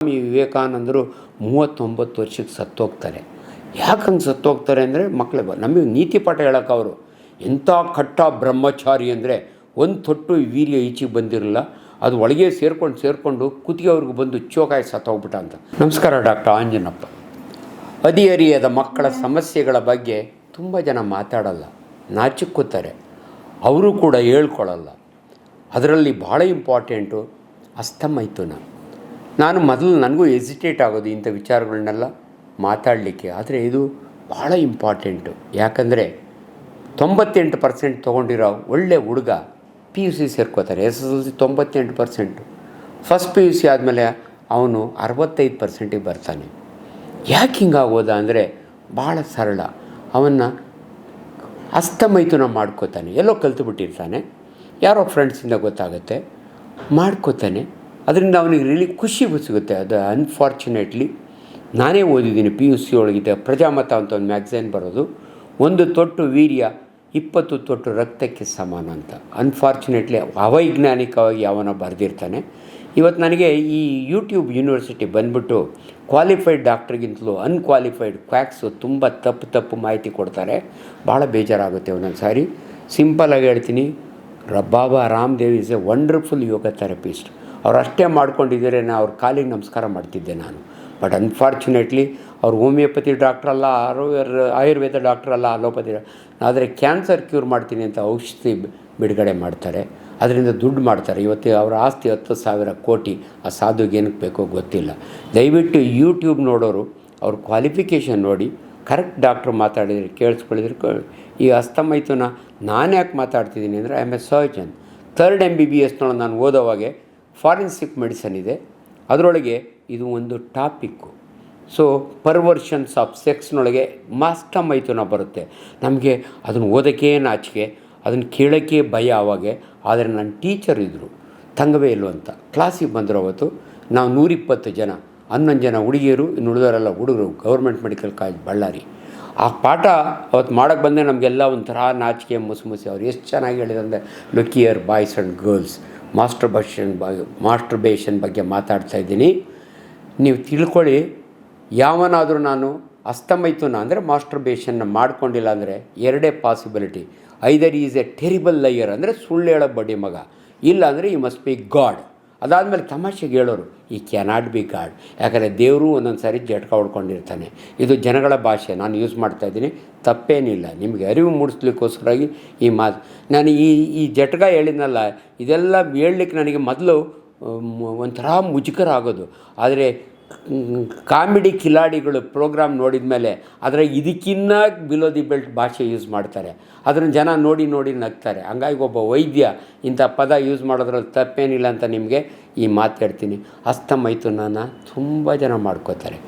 ಸ್ವಾಮಿ ವಿವೇಕಾನಂದರು 39 ವರ್ಷಕ್ಕೆ ಸತ್ತೋಗ್ತಾರೆ. ಯಾಕಂಗೆ ಸತ್ತೋಗ್ತಾರೆ ಅಂದರೆ ಮಕ್ಕಳೇ ನಮಗೆ ನೀತಿ ಪಾಠ ಹೇಳೋಕೆ ಅವರು ಎಂಥ ಕಟ್ಟ ಬ್ರಹ್ಮಚಾರಿ ಅಂದರೆ ಒಂದು ತೊಟ್ಟು ವೀರ್ಯ ಈಚೆಗೆ ಬಂದಿರಲಿಲ್ಲ, ಅದು ಒಳಗೆ ಸೇರಿಕೊಂಡು ಕುತ್ತಿಗೆವ್ರಿಗೆ ಬಂದು ಚೋಕಾಯಿ ಸತ್ತೋಗ್ಬಿಟ್ಟ ಅಂತ. ನಮಸ್ಕಾರ, ಡಾಕ್ಟರ್ ಆಂಜನಪ್ಪ. ಹದಿಹರಿಯದ ಮಕ್ಕಳ ಸಮಸ್ಯೆಗಳ ಬಗ್ಗೆ ತುಂಬ ಜನ ಮಾತಾಡಲ್ಲ, ನಾಚಿಕ್ಕೋತಾರೆ, ಅವರು ಕೂಡ ಹೇಳ್ಕೊಳ್ಳಲ್ಲ. ಅದರಲ್ಲಿ ಭಾಳ ಇಂಪಾರ್ಟೆಂಟು ಅಸ್ತಮೈಥುನ. ನಾನು ಮೊದಲು ನನಗೂ ಎಸಿಟೇಟ್ ಆಗೋದು ಇಂಥ ವಿಚಾರಗಳನ್ನೆಲ್ಲ ಮಾತಾಡಲಿಕ್ಕೆ, ಆದರೆ ಇದು ಭಾಳ ಇಂಪಾರ್ಟೆಂಟು. ಯಾಕಂದರೆ 98% ತೊಗೊಂಡಿರೋ ಒಳ್ಳೆ ಹುಡುಗ PUC ಸೇರ್ಕೋತಾರೆ. SSLC 98%, ಫಸ್ಟ್ PUC ಆದಮೇಲೆ ಅವನು 65%ಗೆ ಬರ್ತಾನೆ. ಯಾಕೆ ಹಿಂಗಾಗೋದ ಅಂದರೆ ಭಾಳ ಸರಳ, ಅವನ್ನ ಅಸ್ತಮೈಥುನ ಮಾಡ್ಕೋತಾನೆ. ಎಲ್ಲೋ ಕಲ್ತುಬಿಟ್ಟಿರ್ತಾನೆ, ಯಾರೋ ಫ್ರೆಂಡ್ಸಿಂದ ಗೊತ್ತಾಗುತ್ತೆ, ಮಾಡ್ಕೋತಾನೆ. ಅದರಿಂದ ಅವನಿಗೆ ರಿಲಿ ಖುಷಿ ಸಿಗುತ್ತೆ. ಅದು ಅನ್ಫಾರ್ಚುನೇಟ್ಲಿ ನಾನೇ ಓದಿದ್ದೀನಿ, PUC ಒಳಗಿದೆ ಪ್ರಜಾಮತ ಅಂತ ಒಂದು ಮ್ಯಾಗ್ಝೈನ್ ಬರೋದು, 1 ತೊಟ್ಟು ವೀರ್ಯ 20 ತೊಟ್ಟು ರಕ್ತಕ್ಕೆ ಸಮಾನ ಅಂತ. ಅನ್ಫಾರ್ಚುನೇಟ್ಲಿ ಅವೈಜ್ಞಾನಿಕವಾಗಿ ಅವನ ಬರೆದಿರ್ತಾನೆ. ಇವತ್ತು ನನಗೆ ಈ ಯೂಟ್ಯೂಬ್ ಯೂನಿವರ್ಸಿಟಿ ಬಂದ್ಬಿಟ್ಟು ಕ್ವಾಲಿಫೈಡ್ ಡಾಕ್ಟ್ರಿಗಿಂತಲೂ ಅನ್ಕ್ವಾಲಿಫೈಡ್ ಕ್ವ್ಯಾಕ್ಸು ತುಂಬ ತಪ್ಪು ಮಾಹಿತಿ ಕೊಡ್ತಾರೆ. ಭಾಳ ಬೇಜಾರಾಗುತ್ತೆ ಒಂದೊಂದು ಸಾರಿ. ಸಿಂಪಲಾಗಿ ಹೇಳ್ತೀನಿ, Baba Ramdev is a wonderful yoga therapist. ಅವ್ರು ಅಷ್ಟೇ ಮಾಡ್ಕೊಂಡಿದ್ದಾರೆ, ಅವ್ರ ಕಾಲಿಗೆ ನಮಸ್ಕಾರ ಮಾಡ್ತಿದ್ದೆ ನಾನು. ಬಟ್ ಅನ್ಫಾರ್ಚುನೇಟ್ಲಿ ಅವ್ರು ಹೋಮಿಯೋಪತಿ ಡಾಕ್ಟ್ರಲ್ಲ, ಆಯುರ್ವೇದ ಡಾಕ್ಟ್ರಲ್ಲ, ಅಲೋಪತಿ. ಆದರೆ ಕ್ಯಾನ್ಸರ್ ಕ್ಯೂರ್ ಮಾಡ್ತೀನಿ ಅಂತ ಔಷಧಿ ಬಿಡುಗಡೆ ಮಾಡ್ತಾರೆ, ಅದರಿಂದ ದುಡ್ಡು ಮಾಡ್ತಾರೆ. ಇವತ್ತು ಅವರ ಆಸ್ತಿ 10,000 ಕೋಟಿ. ಆ ಸಾಧುಗೆ ಏನಕ್ಕೆ ಬೇಕೋ ಗೊತ್ತಿಲ್ಲ. ದಯವಿಟ್ಟು ಯೂಟ್ಯೂಬ್ ನೋಡೋರು ಅವ್ರ ಕ್ವಾಲಿಫಿಕೇಷನ್ ನೋಡಿ ಕರೆಕ್ಟ್ ಡಾಕ್ಟ್ರು ಮಾತಾಡಿದರೆ ಕೇಳಿಸ್ಕೊಳ್ಳಿದ್ರೆ. ಈ ಅಸ್ತಮೈಥುನ ನಾನು ಯಾಕೆ ಮಾತಾಡ್ತಿದ್ದೀನಿ ಅಂದರೆ, I am A surgeon. 3rd MBBSನೊಳಗೆ ನಾನು ಓದೋವಾಗೆ ಫಾರೆನ್ಸಿಕ್ ಮೆಡಿಸನ್ ಇದೆ, ಅದರೊಳಗೆ ಇದು ಒಂದು ಟಾಪಿಕ್ಕು. ಸೊ ಪರ್ವರ್ಷನ್ಸ್ ಆಫ್ ಸೆಕ್ಸ್ನೊಳಗೆ ಅಸ್ತಮೈಥುನ ಬರುತ್ತೆ. ನಮಗೆ ಅದನ್ನು ಓದೋಕ್ಕೆ ನಾಚಿಕೆ, ಅದನ್ನು ಕೇಳೋಕ್ಕೆ ಭಯ ಆವಾಗೆ. ಆದರೆ ನನ್ನ ಟೀಚರ್ ಇದ್ದರು, ತಂಗವೇಲು ಅಂತ. ಕ್ಲಾಸಿಗೆ ಬಂದರು ಅವತ್ತು. ನಾವು 120 ಜನ, 11 ಜನ ಹುಡುಗಿಯರು, ಇನ್ನು ಉಳಿದವರೆಲ್ಲ ಹುಡುಗರು. Government medical college Ballari. ಆ ಪಾಠ ಅವತ್ತು ಮಾಡೋಕ್ಕೆ ಬಂದರೆ ನಮಗೆಲ್ಲ ಒಂಥರ ನಾಚಿಕೆ ಮುಸಿ. ಅವ್ರು ಎಷ್ಟು ಚೆನ್ನಾಗಿ ಹೇಳಿದಂದರೆ, look here boys and girls, masturbation ಬಗ್ಗೆ ಮಾತಾಡ್ತಾಯಿದ್ದೀನಿ. ನೀವು ತಿಳ್ಕೊಳ್ಳಿ, ಯಾವನಾದರೂ ನಾನು ಅಸ್ತಮೈಥುನ ಅಂದರೆ ಮಾಸ್ಟರ್ಬೇಷನ್ನ ಮಾಡ್ಕೊಂಡಿಲ್ಲ ಅಂದರೆ 2 possibility. Either is a terrible liar ಅಂದರೆ ಸುಳ್ಳು ಹೇಳೋ ಬಡ್ಡಿ ಮಗ, ಇಲ್ಲ ಅಂದರೆ ಈ ಮಸ್ಟ್ ಬಿ ಗಾಡ್. ಅದಾದಮೇಲೆ ತಮಾಷೆಗೆ ಹೇಳೋರು, ಈ ಕ್ಯಾನಾಟ್ ಬಿ ಗಾಡ್. ಯಾಕಂದರೆ ದೇವರು ಒಂದೊಂದು ಸಾರಿ ಜಟ್ಕ ಹೊಡ್ಕೊಂಡಿರ್ತಾನೆ. ಇದು ಜನಗಳ ಭಾಷೆ, ನಾನು ಯೂಸ್ ಮಾಡ್ತಾಯಿದ್ದೀನಿ, ತಪ್ಪೇನಿಲ್ಲ. ನಿಮಗೆ ಅರಿವು ಮೂಡಿಸ್ಲಿಕ್ಕೋಸ್ಕರಾಗಿ ಈ ಮಾತು ನಾನು ಈ ಜಟ್ಕ ಹೇಳಿದ್ನಲ್ಲ, ಇದೆಲ್ಲ ಹೇಳಲಿಕ್ಕೆ ನನಗೆ ಮೊದಲು ಒಂಥರ ಮುಜುಗರ ಆಗೋದು. ಆದರೆ ಕಾಮಿಡಿ ಕಿಲಾಡಿಗಳು ಪ್ರೋಗ್ರಾಮ್ ನೋಡಿದ ಮೇಲೆ ಅದರ ಇದಕ್ಕಿನ್ನ ಬಿಲೋ ದಿ ಬೆಲ್ಟ್ ಭಾಷೆ ಯೂಸ್ ಮಾಡ್ತಾರೆ. ಅದನ್ನು ಜನ ನೋಡಿ ನಗ್ತಾರೆ. ಹಂಗಾಗಿ ಒಬ್ಬ ವೈದ್ಯ ಇಂಥ ಪದ ಯೂಸ್ ಮಾಡೋದ್ರಲ್ಲಿ ತಪ್ಪೇನಿಲ್ಲ ಅಂತ ನಿಮಗೆ ಈ ಮಾತಾಡ್ತೀನಿ. ಅಸ್ತಮೈಥುನನ ತುಂಬ ಜನ ಮಾಡ್ಕೋತಾರೆ.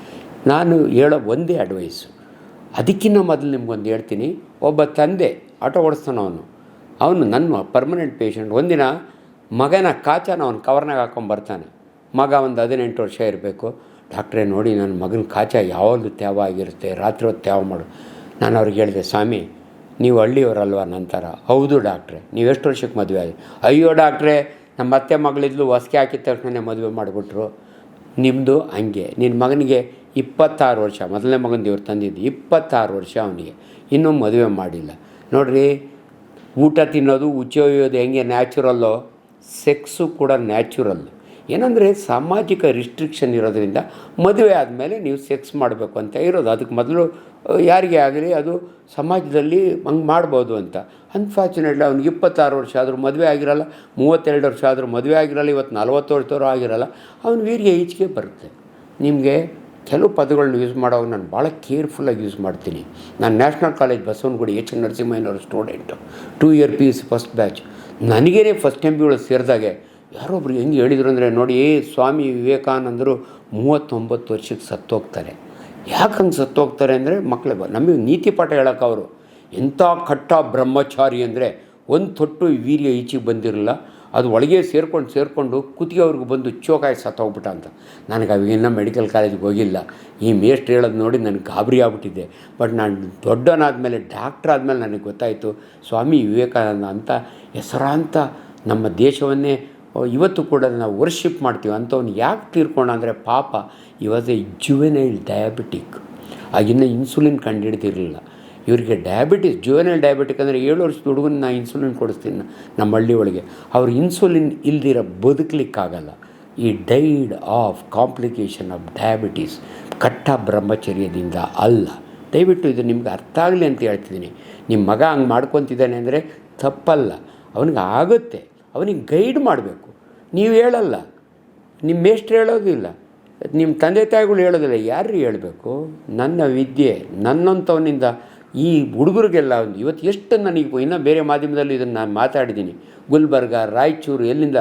ನಾನು ಹೇಳೋ ಒಂದೇ ಅಡ್ವೈಸು, ಅದಕ್ಕಿಂತ ಮೊದಲು ನಿಮ್ಗೊಂದು ಹೇಳ್ತೀನಿ. ಒಬ್ಬ ತಂದೆ ಆಟೋ ಓಡಿಸ್ತಾನೆ, ಅವನು ನನ್ನ ಪರ್ಮನೆಂಟ್ ಪೇಷಂಟ್. ಒಂದಿನ ಮಗನ ಕಾಚಾನ ಅವನು ಕವರ್ನಾಗ ಹಾಕ್ಕೊಂಬರ್ತಾನೆ. ಮಗ ಒಂದು 18 ವರ್ಷ ಇರಬೇಕು. ಡಾಕ್ಟ್ರೇ ನೋಡಿ, ನನ್ನ ಮಗನ ಕಾಚ ಯಾವಾಗಲೂ ತ್ಯಾವ ಆಗಿರುತ್ತೆ, ರಾತ್ರಿ ಹೊತ್ತು ತ್ಯಾವ ಮಾಡು. ನಾನು ಅವ್ರಿಗೆ ಹೇಳಿದೆ, ಸ್ವಾಮಿ ನೀವು ಹಳ್ಳಿಯವರಲ್ವ ನಂತರ. ಹೌದು ಡಾಕ್ಟ್ರೆ. ನೀವು ಎಷ್ಟು ವರ್ಷಕ್ಕೆ ಮದುವೆ ಆಗಿ? ಅಯ್ಯೋ ಡಾಕ್ಟ್ರೇ, ನಮ್ಮ ಅತ್ತೆ ಮಗಳಿದ್ಲು, ಹೊಸ್ಕೆ ಹಾಕಿದ ತಕ್ಷಣ ಮದುವೆ ಮಾಡಿಬಿಟ್ರು. ನಿಮ್ಮದು ಹಂಗೆ. ನಿನ್ನ ಮಗನಿಗೆ 26 ವರ್ಷ, ಮೊದಲನೇ ಮಗನ ದೇವ್ರು ತಂದಿದ್ದು 26 ವರ್ಷ ಅವನಿಗೆ, ಇನ್ನೂ ಮದುವೆ ಮಾಡಿಲ್ಲ. ನೋಡಿರಿ, ಊಟ ತಿನ್ನೋದು, ಉಚ್ಚೊಯ್ಯೋದು ಹೆಂಗೆ ನ್ಯಾಚುರಲ್ಲೋ, ಸೆಕ್ಸು ಕೂಡ ನ್ಯಾಚುರಲ್. ಏನಂದರೆ ಸಾಮಾಜಿಕ ರಿಸ್ಟ್ರಿಕ್ಷನ್ ಇರೋದ್ರಿಂದ ಮದುವೆ ಆದಮೇಲೆ ನೀವು ಸೆಕ್ಸ್ ಮಾಡಬೇಕು ಅಂತ ಇರೋದು. ಅದಕ್ಕೆ ಮೊದಲು ಯಾರಿಗೇ ಆಗಲಿ ಅದು ಸಮಾಜದಲ್ಲಿ ಹಂಗೆ ಮಾಡ್ಬೋದು ಅಂತ. ಅನ್ಫಾರ್ಚುನೇಟ್ಲಿ ಅವ್ನಿಗೆ 26 ವರ್ಷ ಆದರೂ ಮದುವೆ ಆಗಿರಲ್ಲ, 32 ವರ್ಷ ಆದರೂ ಮದುವೆ ಆಗಿರಲ್ಲ, ಇವತ್ತು 40 ವರ್ಷದವರು ಆಗಿರಲ್ಲ. ಅವನ ವೀರ್ಯ ಈಚೆಗೆ ಬರುತ್ತೆ. ನಿಮಗೆ ಕೆಲವು ಪದಗಳನ್ನ ಯೂಸ್ ಮಾಡೋವಾಗ ನಾನು ಭಾಳ ಕೇರ್ಫುಲ್ಲಾಗಿ ಯೂಸ್ ಮಾಡ್ತೀನಿ. ನಾನು ನ್ಯಾಷನಲ್ ಕಾಲೇಜ್ ಬಸವನಗುಡಿ H. ನರಸಿಂಹಯ್ಯನವ್ರ student, 2 year PUC first batch. ನನಗೇ ಫಸ್ಟ್ MB ಒಳಗೆ ಸೇರಿದಾಗೆ ಯಾರೊಬ್ರು ಹೆಂಗೆ ಹೇಳಿದರು ಅಂದರೆ, ನೋಡಿ ಸ್ವಾಮಿ ವಿವೇಕಾನಂದರು 39 ವರ್ಷಕ್ಕೆ ಸತ್ತೋಗ್ತಾರೆ. ಯಾಕಂಗೆ ಸತ್ತೋಗ್ತಾರೆ ಅಂದರೆ ಮಕ್ಕಳೇ ನಮಗೆ ನೀತಿ ಪಾಠ ಹೇಳೋಕೆ ಅವರು ಎಂಥ ಕಟ್ಟ ಬ್ರಹ್ಮಚಾರಿ ಅಂದರೆ 1 ತೊಟ್ಟು ವೀರ್ಯ ಈಚೆಗೆ ಬಂದಿರಲಿಲ್ಲ, ಅದು ಒಳಗೆ ಸೇರಿಕೊಂಡು ಕುತ್ತಿಗೆವ್ರಿಗೆ ಬಂದು ಚೋಕಾಯಿ ಸತ್ತೋಗ್ಬಿಟ್ಟ ಅಂತ. ನನಗೆ ಅವಾಗಿನ್ನ ಮೆಡಿಕಲ್ ಕಾಲೇಜಿಗೆ ಹೋಗಿಲ್ಲ. ಈ ಮೇಷ್ಟ್ರು ಹೇಳೋದು ನೋಡಿ ನನಗೆ ಗಾಬರಿ ಆಗ್ಬಿಟ್ಟಿದ್ದೆ. ಬಟ್ ನಾನು ದೊಡ್ಡವನಾದಮೇಲೆ, ಡಾಕ್ಟ್ರ್ ಆದಮೇಲೆ ನನಗೆ ಗೊತ್ತಾಯಿತು, ಸ್ವಾಮಿ ವಿವೇಕಾನಂದ ಅಂತ ಹೆಸರಾಂತ ನಮ್ಮ ದೇಶವನ್ನೇ ಇವತ್ತು ಕೂಡ ನಾವು ವರ್ಷಿಪ್ ಮಾಡ್ತೀವಿ. ಅಂಥವ್ನು ಯಾಕೆ ತೀರ್ಕೊಂಡ ಅಂದರೆ ಪಾಪ ಈ ವಾಸ್ ಎ ಜುವೆನೈಲ್ ಡಯಾಬಿಟಿಕ್. ಆಗಿನ್ನ ಇನ್ಸುಲಿನ್ ಕಂಡುಹಿಡ್ದಿರಲಿಲ್ಲ. ಇವರಿಗೆ ಡಯಾಬಿಟಿಸ್, ಜುವೆನೈಲ್ ಡಯಾಬಿಟಿಕ್ ಅಂದರೆ 7 ವರ್ಷದ ಹುಡುಗನ ನಾ ಇನ್ಸುಲಿನ್ ಕೊಡಿಸ್ತೀನಿ ನಮ್ಮ ಹಳ್ಳಿ ಒಳಗೆ. ಅವ್ರು ಇನ್ಸುಲಿನ್ ಇಲ್ದಿರ ಬದುಕಲಿಕ್ಕಾಗಲ್ಲ. ಈ died of complication of diabetes ಕಟ್ಟ ಬ್ರಹ್ಮಚರ್ಯದಿಂದ ಅಲ್ಲ. ದಯವಿಟ್ಟು ಇದು ನಿಮ್ಗೆ ಅರ್ಥ ಆಗಲಿ ಅಂತ ಹೇಳ್ತಿದ್ದೀನಿ. ನಿಮ್ಮ ಮಗ ಹಂಗೆ ಮಾಡ್ಕೊತಿದ್ದಾನೆ ಅಂದರೆ ತಪ್ಪಲ್ಲ, ಅವನಿಗೆ ಆಗುತ್ತೆ. ಅವನಿಗೆ ಗೈಡ್ ಮಾಡಬೇಕು. ನೀವು ಹೇಳಲ್ಲ, ನಿಮ್ಮ ಮೇಷ್ಟ್ರು ಹೇಳೋದಿಲ್ಲ, ನಿಮ್ಮ ತಂದೆ ತಾಯಿಗಳು ಹೇಳೋದಿಲ್ಲ. ಯಾರು ಹೇಳಬೇಕು? ನನ್ನ ವಿದ್ಯೆ ನನ್ನಂಥವನಿಂದ ಈ ಹುಡುಗರಿಗೆಲ್ಲ ಇವತ್ತು ಎಷ್ಟು ನನಗೆ ಇನ್ನೂ ಬೇರೆ ಮಾಧ್ಯಮದಲ್ಲಿ ಇದನ್ನು ನಾನು ಮಾತಾಡಿದ್ದೀನಿ. ಗುಲ್ಬರ್ಗ, ರಾಯಚೂರು, ಎಲ್ಲಿಂದ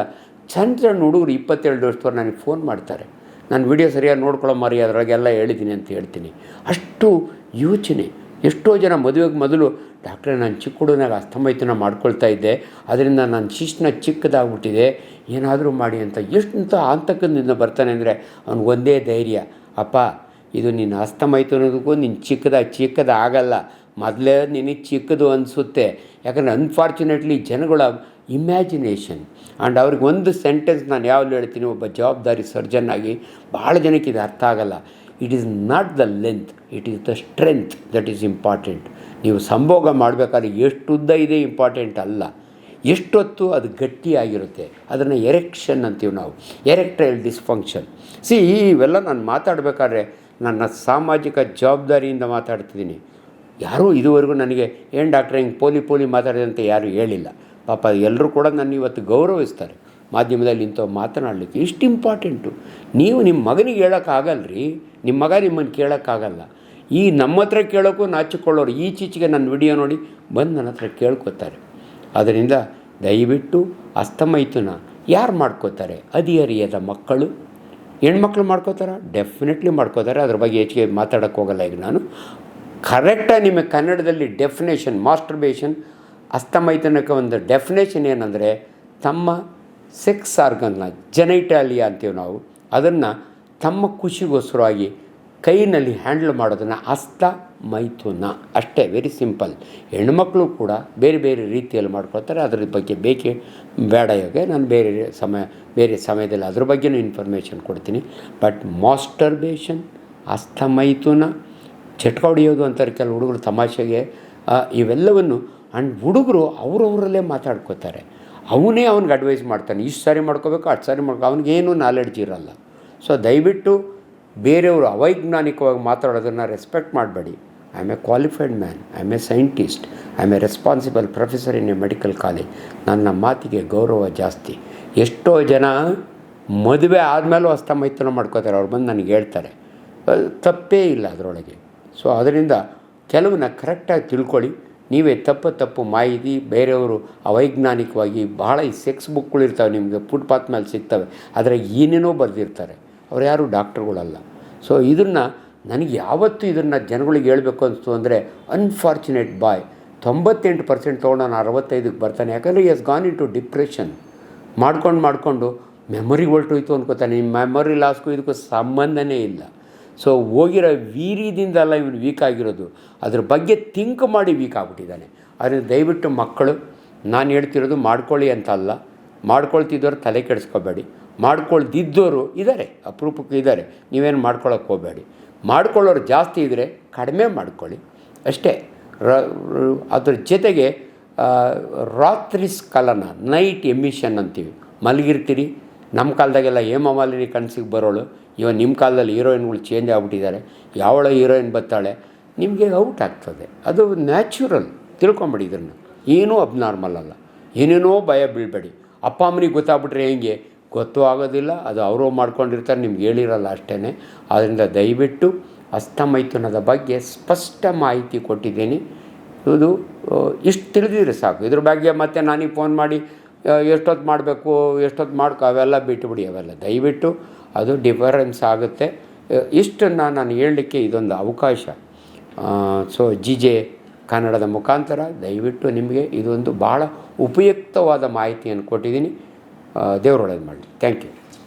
ಸಣ್ಣ ಸಣ್ಣ ಹುಡುಗರು 22 ವರ್ಷದವ್ರು ನನಗೆ ಫೋನ್ ಮಾಡ್ತಾರೆ. ನಾನು ವಿಡಿಯೋ ಸರಿಯಾಗಿ ನೋಡ್ಕೊಳ್ಳೋ ಮರಿ ಅದರಾಗೆಲ್ಲ ಹೇಳಿದ್ದೀನಿ ಅಂತ ಹೇಳ್ತೀನಿ. ಅಷ್ಟು ಯೋಚನೆ. ಎಷ್ಟೋ ಜನ ಮದುವೆಗೆ ಮೊದಲು ಡಾಕ್ಟ್ರೇ ನಾನು ಚಿಕ್ಕ ಹುಡುಗನಾಗ ಅಸ್ತಮೈತನ ಮಾಡ್ಕೊಳ್ತಾ ಇದ್ದೆ, ಅದರಿಂದ ನನ್ನ ಶಿಶ್ನ ಚಿಕ್ಕದಾಗ್ಬಿಟ್ಟಿದೆ, ಏನಾದರೂ ಮಾಡಿ ಅಂತ ಎಷ್ಟು ಆತಂಕದಿಂದ ಬರ್ತಾನೆ ಅಂದರೆ ಅವ್ನಿಗೆ ಒಂದೇ ಧೈರ್ಯ, ಅಪ್ಪ ಇದು ನಿನ್ನ ಅಸ್ತಮೈತನದಕ್ಕೂ ನಿನ್ನ ಚಿಕ್ಕದಾಗಲ್ಲ, ಮೊದಲೇ ನಿನಗೆ ಚಿಕ್ಕದು ಅನಿಸುತ್ತೆ. ಯಾಕಂದರೆ ಅನ್ಫಾರ್ಚುನೇಟ್ಲಿ ಜನಗಳ ಇಮ್ಯಾಜಿನೇಷನ್ ಆ್ಯಂಡ್ ಅವ್ರಿಗೆ ಒಂದು ಸೆಂಟೆನ್ಸ್ ನಾನು ಯಾವಾಗಲೂ ಹೇಳ್ತೀನಿ, ಒಬ್ಬ ಜವಾಬ್ದಾರಿ ಸರ್ಜನ್ ಆಗಿ ಭಾಳ ಜನಕ್ಕೆ ಇದು ಅರ್ಥ ಆಗಲ್ಲ. It is not the length, it is the strength that is important. ನೀವು ಸಂಭೋಗ ಮಾಡಬೇಕಾದ್ರೆ ಎಷ್ಟು ಉದ್ದ ಇದೆ ಇಂಪಾರ್ಟೆಂಟ್ ಅಲ್ಲ, ಎಷ್ಟೊತ್ತು ಅದು ಗಟ್ಟಿಯಾಗಿರುತ್ತೆ. ಅದನ್ನು ಎರೆಕ್ಷನ್ ಅಂತೀವಿ ನಾವು, ಎರೆಕ್ಟೈಲ್ ಡಿಸ್ಫಂಕ್ಷನ್. ಇವೆಲ್ಲ ನಾನು ಮಾತಾಡಬೇಕಾದ್ರೆ ನನ್ನ ಸಾಮಾಜಿಕ ಜವಾಬ್ದಾರಿಯಿಂದ ಮಾತಾಡ್ತಿದ್ದೀನಿ. ಯಾರೂ ಇದುವರೆಗೂ ನನಗೆ ಏನು ಡಾಕ್ಟ್ರೆ ಹಿಂಗೆ ಪೋಲಿ ಮಾತಾಡಿದಂತೆ ಯಾರೂ ಹೇಳಿಲ್ಲ. ಪಾಪ ಎಲ್ಲರೂ ಕೂಡ ನನ್ನ ಇವತ್ತು ಗೌರವಿಸ್ತಾರೆ ಮಾಧ್ಯಮದಲ್ಲಿ ಇಂಥವು ಮಾತನಾಡಲಿಕ್ಕೆ. ಇಷ್ಟು ಇಂಪಾರ್ಟೆಂಟು. ನೀವು ನಿಮ್ಮ ಮಗನಿಗೆ ಹೇಳೋಕ್ಕಾಗಲ್ಲ ರೀ, ನಿಮ್ಮ ಮಗ ನಿಮ್ಮನ್ನು ಕೇಳೋಕ್ಕಾಗಲ್ಲ. ಈ ನಮ್ಮ ಹತ್ರ ಕೇಳೋಕ್ಕೂ ನಾಚಿಕೊಳ್ಳೋರು ಈಚೀಚೆಗೆ ನನ್ನ ವಿಡಿಯೋ ನೋಡಿ ಬಂದು ನನ್ನ ಹತ್ರ ಕೇಳ್ಕೊತಾರೆ. ಅದರಿಂದ ದಯವಿಟ್ಟು ಅಸ್ತಮೈತುನ ಯಾರು ಮಾಡ್ಕೋತಾರೆ? ಹದಿಹರಿಯದ ಮಕ್ಕಳು. ಹೆಣ್ಮಕ್ಳು ಮಾಡ್ಕೋತಾರ? ಡೆಫಿನೆಟ್ಲಿ ಮಾಡ್ಕೋತಾರೆ. ಅದ್ರ ಬಗ್ಗೆ ಹೆಚ್ಚಿಗೆ ಮಾತಾಡೋಕ್ಕೆ ಹೋಗಲ್ಲ. ಈಗ ನಾನು ಕರೆಕ್ಟಾಗಿ ನಿಮಗೆ ಕನ್ನಡದಲ್ಲಿ ಡೆಫಿನೇಷನ್, ಮಾಸ್ಟರ್ಬೇಷನ್ ಅಸ್ತಮೈತನಕ್ಕೆ ಒಂದು ಡೆಫಿನೇಷನ್ ಏನಂದರೆ, ತಮ್ಮ ಸೆಕ್ಸ್ ಆರ್ಗನ್ನ, ಜೆನೈಟಾಲಿಯಾ ಅಂತೀವಿ ನಾವು, ಅದನ್ನು ತಮ್ಮ ಖುಷಿಗೋಸ್ಕರವಾಗಿ ಕೈನಲ್ಲಿ ಹ್ಯಾಂಡಲ್ ಮಾಡೋದನ್ನು ಅಸ್ತಮೈಥುನ ಅಷ್ಟೇ. Very simple. ಹೆಣ್ಮಕ್ಳು ಕೂಡ ಬೇರೆ ಬೇರೆ ರೀತಿಯಲ್ಲಿ ಮಾಡ್ಕೊಳ್ತಾರೆ. ಅದ್ರ ಬಗ್ಗೆ ಬೇಡ ಇವಾಗ ನಾನು ಬೇರೆ ಸಮಯದಲ್ಲಿ ಅದ್ರ ಬಗ್ಗೆನೂ ಇನ್ಫಾರ್ಮೇಷನ್ ಕೊಡ್ತೀನಿ. ಬಟ್ ಮಾಸ್ಟರ್ಬೇಷನ್, ಅಸ್ತಮೈಥುನ, ಚಟ್ಕ ಹೊಡೆಯೋದು ಅಂತಾರೆ ಕೆಲವು ಹುಡುಗರು ತಮಾಷೆಗೆ, ಇವೆಲ್ಲವನ್ನು ಆ್ಯಂಡ್ ಹುಡುಗರು ಅವರವರಲ್ಲೇ ಮಾತಾಡ್ಕೋತಾರೆ. ಅವನೇ ಅವ್ನಿಗೆ ಅಡ್ವೈಸ್ ಮಾಡ್ತಾನೆ, ಇಷ್ಟು ಸಾರಿ ಮಾಡ್ಕೋಬೇಕು, ಅಷ್ಟು ಸಾರಿ ಅವ್ನಿಗೇನು ನಾಲೆಡ್ಜ್ ಇರಲ್ಲ. ಸೊ ದಯವಿಟ್ಟು ಬೇರೆಯವರು ಅವೈಜ್ಞಾನಿಕವಾಗಿ ಮಾತಾಡೋದನ್ನು ರೆಸ್ಪೆಕ್ಟ್ ಮಾಡಬೇಡಿ. I am A qualified man, I am A scientist, I am A responsible professor in a medical college. ನನ್ನ ಮಾತಿಗೆ ಗೌರವ ಜಾಸ್ತಿ. ಎಷ್ಟೋ ಜನ ಮದುವೆ ಆದಮೇಲೂ ಅಸ್ತಮೈಥುನ ಮಾಡ್ಕೋತಾರೆ. ಅವ್ರು ಬಂದು ನನಗೆ ಹೇಳ್ತಾರೆ, ತಪ್ಪೇ ಇಲ್ಲ ಅದರೊಳಗೆ. ಸೊ ಅದರಿಂದ ಕೆಲವನ್ನ ಕರೆಕ್ಟಾಗಿ ತಿಳ್ಕೊಳ್ಳಿ. ನೀವೇ ತಪ್ಪು ಮಾಹಿತಿ ಬೇರೆಯವರು ಅವೈಜ್ಞಾನಿಕವಾಗಿ ಭಾಳ ಈ ಸೆಕ್ಸ್ ಬುಕ್ಗಳಿರ್ತಾವೆ ನಿಮಗೆ ಫುಟ್ಪಾತ್ ಮೇಲೆ ಸಿಗ್ತವೆ, ಅದರಾಗ ಏನೇನೋ ಬರೆದಿರ್ತಾರೆ. ಅವ್ರು ಯಾರು ಡಾಕ್ಟ್ರುಗಳಲ್ಲ. ಸೊ ಇದನ್ನು ನನಗೆ ಯಾವತ್ತೂ ಇದನ್ನು ಜನಗಳಿಗೆ ಹೇಳಬೇಕು ಅನಿಸ್ತು ಅಂದರೆ, ಅನ್ಫಾರ್ಚುನೇಟ್ ಬಾಯ್ 98% ತೊಗೊಂಡು ನಾನು 65ಕ್ಕೆ ಬರ್ತಾನೆ. ಯಾಕಂದರೆ he has gone into depression. ಮಾಡ್ಕೊಂಡು ಮೆಮೊರಿ ಹೊರಟೋಯ್ತು ಅನ್ಕೋತಾನೆ. ನಿಮ್ಮ ಮೆಮೊರಿ ಲಾಸ್ಗೂ ಇದಕ್ಕೂ ಸಂಬಂಧನೇ ಇಲ್ಲ. ಸೊ ಹೋಗಿರೋ ವೀರ್ಯದಿಂದಲ್ಲ ಇವನು ವೀಕ್ ಆಗಿರೋದು, ಅದ್ರ ಬಗ್ಗೆ ಥಿಂಕ್ ಮಾಡಿ ವೀಕ್ ಆಗಿಬಿಟ್ಟಿದ್ದಾನೆ. ಅದರಿಂದ ದಯವಿಟ್ಟು ಮಕ್ಕಳು, ನಾನು ಹೇಳ್ತಿರೋದು ಮಾಡ್ಕೊಳ್ಳಿ ಅಂತ ಅಲ್ಲ, ಮಾಡ್ಕೊಳ್ತಿದ್ದವ್ರು ತಲೆ ಕೆಡಿಸ್ಕೋಬೇಡಿ. ಮಾಡ್ಕೊಳ್ದಿದ್ದವರು ಇದ್ದಾರೆ, ಅಪರೂಪಕ್ಕೆ ಇದ್ದಾರೆ. ನೀವೇನು ಮಾಡ್ಕೊಳ್ಳೋಕೆ ಹೋಗಬೇಡಿ. ಮಾಡ್ಕೊಳ್ಳೋರು ಜಾಸ್ತಿ ಇದ್ದರೆ ಕಡಿಮೆ ಮಾಡ್ಕೊಳ್ಳಿ ಅಷ್ಟೇ. ಅದ್ರ ಜೊತೆಗೆ ರಾತ್ರಿ ಸ್ಖಲನ, ನೈಟ್ ಎಮಿಷನ್ ಅಂತೀವಿ. ಮಲಗಿರ್ತೀರಿ. ನಮ್ಮ ಕಾಲದಾಗೆಲ್ಲ ಹೇಮಮಾಲಿನಿ ಕನಸಿಗೆ ಬರೋಳು. ಇವಾಗ ನಿಮ್ಮ ಕಾಲದಲ್ಲಿ ಹೀರೋಯಿನ್ಗಳು ಚೇಂಜ್ ಆಗಿಬಿಟ್ಟಿದ್ದಾರೆ. ಯಾವಳ ಹೀರೋಯಿನ್ ಬರ್ತಾಳೆ ನಿಮಗೆ ಔಟ್ ಆಗ್ತದೆ. ಅದು ನ್ಯಾಚುರಲ್. ತಿಳ್ಕೊಂಬೇಡಿ ಇದನ್ನು. ಏನೂ ಅಬ್ನಾರ್ಮಲ್ ಅಲ್ಲ. ಏನೇನೋ ಭಯ ಬೀಳಬೇಡಿ. ಅಪ್ಪ ಅಮ್ಮನಿಗೆ ಗೊತ್ತಾಗ್ಬಿಟ್ರೆ ಹೆಂಗೆ ಗೊತ್ತೂ ಆಗೋದಿಲ್ಲ. ಅದು ಅವರು ಮಾಡ್ಕೊಂಡಿರ್ತಾರೆ, ನಿಮ್ಗೆ ಹೇಳಿರಲ್ಲ ಅಷ್ಟೇ. ಆದ್ದರಿಂದ ದಯವಿಟ್ಟು ಅಸ್ತಮೈಥುನದ ಬಗ್ಗೆ ಸ್ಪಷ್ಟ ಮಾಹಿತಿ ಕೊಟ್ಟಿದ್ದೀನಿ. ಇದು ಇಷ್ಟು ತಿಳಿದಿದ್ರೆ ಸಾಕು. ಇದ್ರ ಬಗ್ಗೆ ಮತ್ತೆ ನನಗೆ ಫೋನ್ ಮಾಡಿ ಎಷ್ಟೊತ್ತು ಮಾಡಬೇಕು, ಎಷ್ಟೊತ್ತು ಮಾಡ್ಕೊ, ಅವೆಲ್ಲ ಬಿಟ್ಟುಬಿಡಿ. ಅವೆಲ್ಲ ದಯವಿಟ್ಟು ಅದು ಡಿಫರೆನ್ಸ್ ಆಗುತ್ತೆ. ಇಷ್ಟನ್ನು ನಾನು ಹೇಳಲಿಕ್ಕೆ ಇದೊಂದು ಅವಕಾಶ. ಸೊ GJ ಕನ್ನಡದ ಮುಖಾಂತರ ದಯವಿಟ್ಟು ನಿಮಗೆ ಇದೊಂದು ಭಾಳ ಉಪಯುಕ್ತವಾದ ಮಾಹಿತಿಯನ್ನು ಕೊಟ್ಟಿದ್ದೀನಿ. ದೇವರೊಳಗೆ ಮಾಡಲಿ. Thank you.